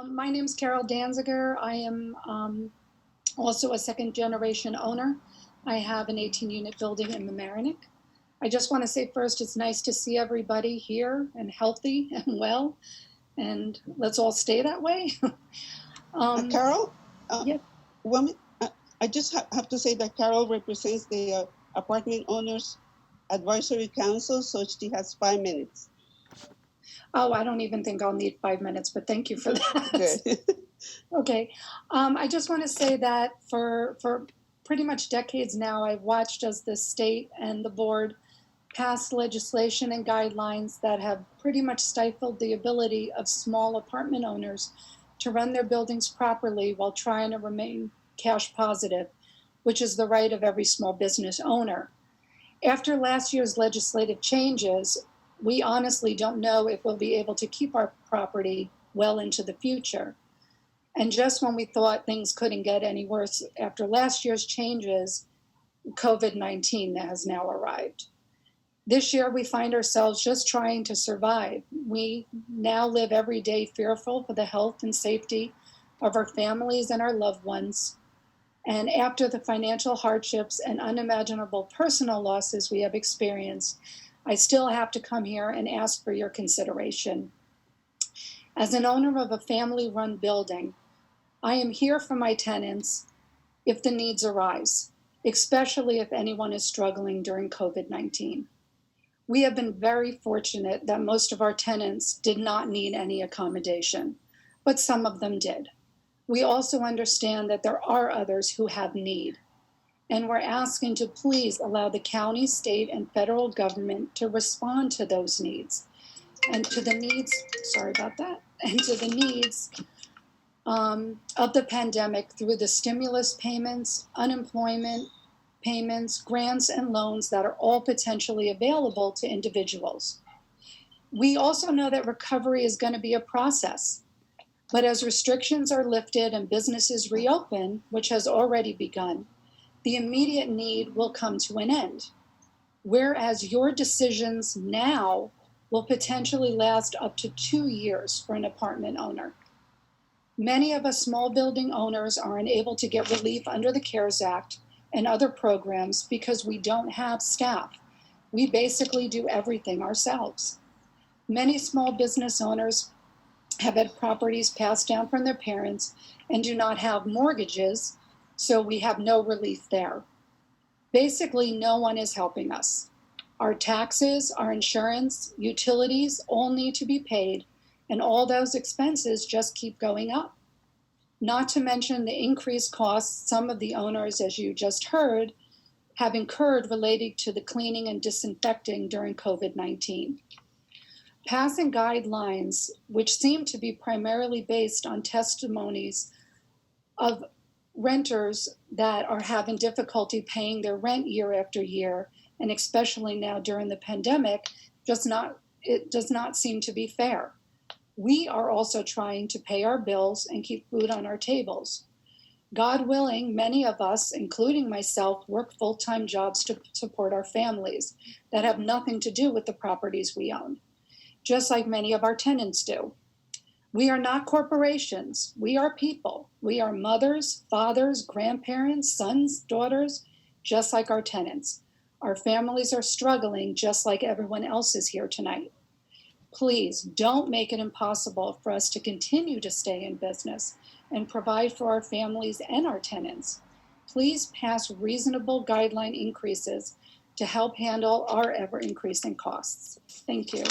My name's Carol Danzinger. I am also a second generation owner. I have an 18-unit building in Mamaroneck. I just want to say first, it's nice to see everybody here and healthy and well, and let's all stay that way. Carol, Yeah. I just have to say that Carol represents the Apartment Owners Advisory Council, so she has 5 minutes. Oh, I don't even think I'll need 5 minutes, but thank you for that. Good. Okay. I just want to say that for pretty much decades now, I've watched as the state and the board pass legislation and guidelines that have pretty much stifled the ability of small apartment owners to run their buildings properly while trying to remain cash positive, which is the right of every small business owner. After last year's legislative changes, we honestly don't know if we'll be able to keep our property well into the future. And just when we thought things couldn't get any worse after last year's changes, COVID-19 has now arrived. This year, we find ourselves just trying to survive. We now live every day fearful for the health and safety of our families and our loved ones. And after the financial hardships and unimaginable personal losses we have experienced, I still have to come here and ask for your consideration. As an owner of a family-run building, I am here for my tenants if the needs arise, especially if anyone is struggling during COVID-19. We have been very fortunate that most of our tenants did not need any accommodation, but some of them did. We also understand that there are others who have need, and we're asking to please allow the county, state, and federal government to respond to those needs and to the needs, and to the needs of the pandemic through the stimulus payments, unemployment payments, grants, and loans that are all potentially available to individuals. We also know that recovery is going to be a process, but as restrictions are lifted and businesses reopen, which has already begun, the immediate need will come to an end, whereas your decisions now will potentially last up to 2 years for an apartment owner. Many of us small building owners are unable to get relief under the CARES Act and other programs because we don't have staff. We basically do everything ourselves. Many small business owners have had properties passed down from their parents and do not have mortgages, so we have no relief there. Basically, no one is helping us. Our taxes, our insurance, utilities all need to be paid, and all those expenses just keep going up. Not to mention the increased costs some of the owners, as you just heard, have incurred related to the cleaning and disinfecting during COVID-19. Passing guidelines, which seem to be primarily based on testimonies of renters that are having difficulty paying their rent year after year, and especially now during the pandemic, it does not seem to be fair. We are also trying to pay our bills and keep food on our tables. God willing, many of us, including myself, work full-time jobs to support our families that have nothing to do with the properties we own, just like many of our tenants do. We are not corporations. We are people. We are mothers, fathers, grandparents, sons, daughters, just like our tenants. Our families are struggling just like everyone else is here tonight. Please don't make it impossible for us to continue to stay in business and provide for our families and our tenants. Please pass reasonable guideline increases to help handle our ever-increasing costs. Thank you.